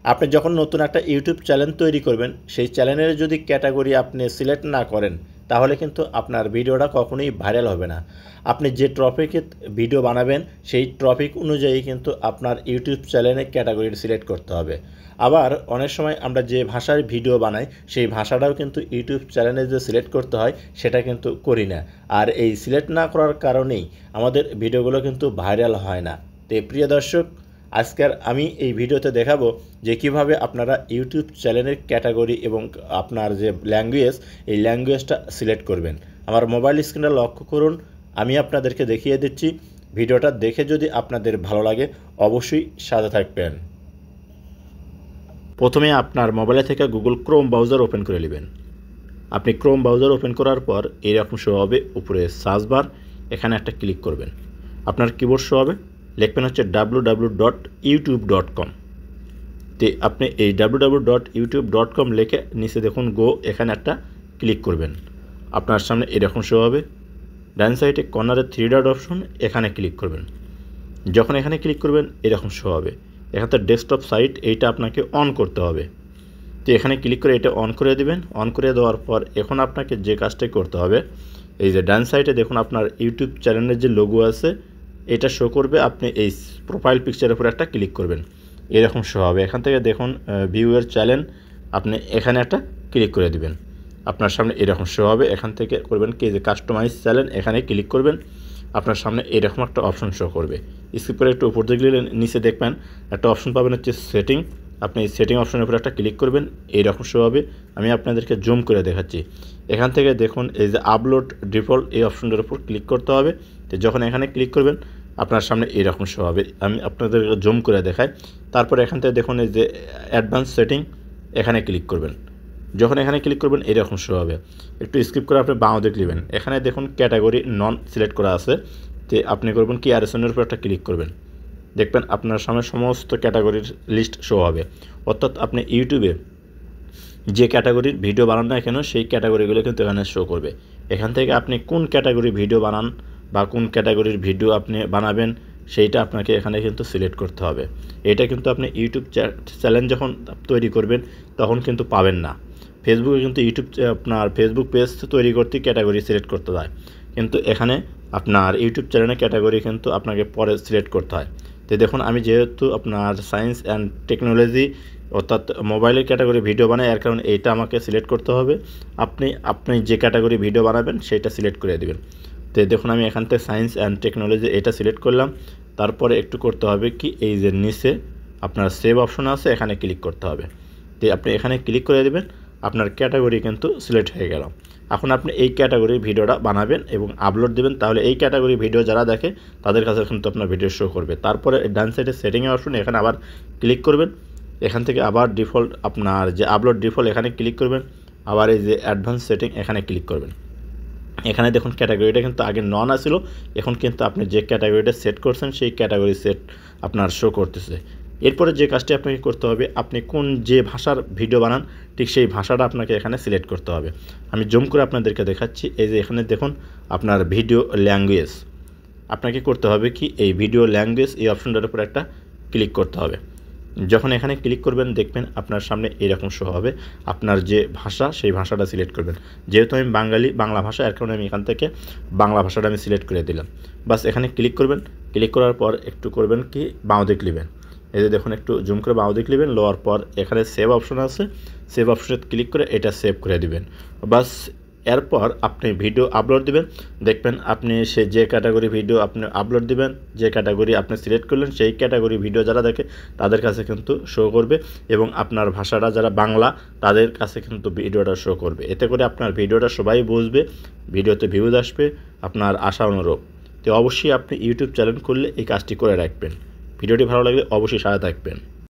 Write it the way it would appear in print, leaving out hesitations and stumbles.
আপনি যখন নতুন একটা ইউটিউব চ্যানেল তৈরি করবেন, সেই চ্যানেলের যদি ক্যাটাগরি আপনি সিলেক্ট না করেন, তাহলে কিন্তু আপনার ভিডিওটা কখনোই ভাইরাল হবে না। আপনি যে টপিকে ভিডিও বানাবেন, সেই টপিক অনুযায়ী কিন্তু আপনার ইউটিউব চ্যানেলে ক্যাটাগরি সিলেক্ট করতে হবে। আবার অনেক সময় আমরা যে ভাষায় ভিডিও বানাই, সেই ভাষাটাও কিন্তু ইউটিউব চ্যানেলে যে সিলেক্ট করতে হয়, সেটা কিন্তু করি না। আর এই সিলেক্ট না করার কারণেই আমাদের ভিডিওগুলো কিন্তু ভাইরাল হয় না। তো প্রিয় দর্শক, আজকের আমি এই ভিডিওতে দেখাবো যে কিভাবে আপনারা ইউটিউব চ্যানেলের ক্যাটাগরি এবং আপনার যে ল্যাঙ্গুয়েজ, এই ল্যাঙ্গুয়েজটা সিলেক্ট করবেন। আমার মোবাইল স্ক্রিনটা লক্ষ্য করুন, আমি আপনাদেরকে দেখিয়ে দিচ্ছি। ভিডিওটা দেখে যদি আপনাদের ভালো লাগে, অবশ্যই সাথে থাকবেন। প্রথমে আপনার মোবাইলে থেকে গুগল ক্রোম ব্রাউজার ওপেন করে নেবেন। আপনি ক্রোম ব্রাউজার ওপেন করার পর এরকম শো হবে, উপরে সার্চ বার, এখানে একটা ক্লিক করবেন। আপনার কিবোর্ড শো হবে, লিখবেন হচ্ছে www.youtube.com। তো আপনি এই www.youtube.com লিখে নিচে দেখুন গো, এখানে একটা ক্লিক করবেন। আপনার সামনে এরকম শো হবে, ডান সাইডে কর্নারে 3 ডট অপশন, এখানে ক্লিক করবেন। যখন এখানে ক্লিক করবেন এরকম শো হবে, এখানে ডেস্কটপ সাইট, এইটা আপনাকে অন করতে হবে। তো এখানে ক্লিক করে এটা অন করে দিবেন। অন করে দেওয়ার পর এখন আপনাকে যে কাজটাই করতে হবে, এই যে ডান সাইডে দেখুন আপনার ইউটিউব চ্যানেলের যে লোগো আছে, এটা শো করবে। আপনি এই প্রোফাইল পিকচারের উপর একটা ক্লিক করবেন, এরকম শো হবে। এখান থেকে দেখুন ভিউ এর চ্যানেল, আপনি এখানে একটা ক্লিক করে দিবেন। আপনার সামনে এরকম শো হবে, এখান থেকে করবেন কি যে কাস্টমাইজ চ্যানেল, এখানে ক্লিক করবেন। আপনার সামনে এরকম একটা অপশন শো করবে। স্কিপ করে একটু উপর দিকে গেলে নিচে দেখবেন একটা অপশন পাবেন হচ্ছে সেটিং। আপনি এই সেটিং অপশনের উপর একটা ক্লিক করবেন, এইরকম শো হবে। আমি আপনাদেরকে জুম করে দেখাচ্ছি। এখান থেকে দেখুন এই যে আপলোড ডিফল্ট, এই অপশনটার উপর ক্লিক করতে হবে। তো যখন এখানে ক্লিক করবেন আপনার সামনে এইরকম শো হবে। আমি আপনাদেরকে জুম করে দেখাই। তারপর এখান থেকে দেখুন এই যে অ্যাডভান্স সেটিং, এখানে ক্লিক করবেন। যখন এখানে ক্লিক করবেন এরকম শো হবে। একটু স্কিপ করে আপনি বাঁ দিকে নেবেন, এখানে দেখুন ক্যাটাগরি নন সিলেক্ট করা আছে। তো আপনি করবেন কি আরএসএনের উপর একটা ক্লিক করবেন, দেখবেন আপনার সামনে সমস্ত ক্যাটাগরির লিস্ট শো হবে। অর্থাৎ আপনি ইউটিউবে যে ক্যাটাগরির ভিডিও বানান না কেন, সেই ক্যাটাগরিগুলো কিন্তু এখানে শো করবে। এখান থেকে আপনি কোন ক্যাটাগরির ভিডিও বানান বা কোন ক্যাটাগরির ভিডিও আপনি বানাবেন, সেইটা আপনাকে এখানে কিন্তু সিলেক্ট করতে হবে। এটা কিন্তু আপনি ইউটিউব চ্যানেল যখন তৈরি করবেন তখন কিন্তু পাবেন না। ফেসবুকে কিন্তু আপনার ফেসবুক পেজ তৈরি করতে ক্যাটাগরি সিলেক্ট করতে হয়, কিন্তু এখানে আপনার ইউটিউব চ্যানেলের ক্যাটাগরি কিন্তু আপনাকে পরে সিলেক্ট করতে হয়। তো দেখুন আমি যেহেতু আপনার সায়েন্স অ্যান্ড টেকনোলজি অর্থাৎ মোবাইলের ক্যাটাগরি ভিডিও বানাই, এর কারণে এইটা আমাকে সিলেক্ট করতে হবে। আপনি যে ক্যাটাগরি ভিডিও বানাবেন সেইটা সিলেক্ট করে দেবেন। তো দেখুন আমি এখান থেকে সায়েন্স অ্যান্ড টেকনোলজি এটা সিলেক্ট করলাম। তারপরে একটু করতে হবে কি, এই যে নিচে আপনার সেভ অপশন আছে, এখানে ক্লিক করতে হবে। তো আপনি এখানে ক্লিক করে দেবেন, আপনার ক্যাটাগরি কিন্তু সিলেক্ট হয়ে গেল। এখন আপনি এই ক্যাটাগরির ভিডিওটা বানাবেন এবং আপলোড দেবেন, তাহলে এই ক্যাটাগরি ভিডিও যারা দেখে তাদের কাছে কিন্তু আপনার ভিডিও শো করবে। তারপরে ডান সাইডে সেটিংয়ে অপশন, এখানে আবার ক্লিক করবেন। এখান থেকে আবার ডিফল্ট আপনার যে আপলোড ডিফল্ট, এখানে ক্লিক করবেন। আবার এই যে অ্যাডভান্স সেটিং, এখানে ক্লিক করবেন। এখানে দেখুন ক্যাটাগরিটা কিন্তু আগে নন আসছিল, এখন কিন্তু আপনি যে ক্যাটাগরিটা সেট করছেন সেই ক্যাটাগরি সেট আপনার শো করতেছে। এরপরে যে কাজটি আপনাকে করতে হবে, আপনি কোন যে ভাষার ভিডিও বানান ঠিক সেই ভাষাটা আপনাকে এখানে সিলেক্ট করতে হবে। আমি জুম করে আপনাদেরকে দেখাচ্ছি। এই যে এখানে দেখুন আপনার ভিডিও ল্যাঙ্গুয়েজ, আপনাকে করতে হবে কি এই ভিডিও ল্যাঙ্গুয়েজ, এই অপশনটার উপর একটা ক্লিক করতে হবে। যখন এখানে ক্লিক করবেন দেখবেন আপনার সামনে এরকম শো হবে। আপনার যে ভাষা সেই ভাষাটা সিলেক্ট করবেন। যেহেতু আমি বাংলা ভাষা, এর কারণে আমি এখান থেকে বাংলা ভাষাটা আমি সিলেক্ট করে দিলাম। বাস এখানে ক্লিক করবেন। ক্লিক করার পর একটু করবেন কি বাঁ দিকে নেবেন। এই যে দেখুন একটু জুম করে বাঁ দিকে নেবেন, লওয়ার পর এখানে সেভ অপশন আছে, সেভ অপশনে ক্লিক করে এটা সেভ করে দিবেন। বাস এরপর আপনি ভিডিও আপলোড দিবেন। দেখবেন আপনি যে ক্যাটাগরি ভিডিও আপনি আপলোড দিবেন, যে ক্যাটাগরি আপনি সিলেক্ট করলেন সেই ক্যাটাগরি ভিডিও যারা দেখে তাদের কাছে কিন্তু শো করবে, এবং আপনার ভাষাটা যারা বাংলা তাদের কাছে কিন্তু ভিডিওটা শো করবে। এতে করে আপনার ভিডিওটা সবাই বুঝবে, ভিডিওতে ভিউজ আসবে আপনার আশা অনুরূপ। তো অবশ্যই আপনি ইউটিউব চ্যানেল খুললে এই কাজটি করে রাখবেন। ভিডিওটি ভালো লাগলে অবশ্যই সাথে থাকবেন।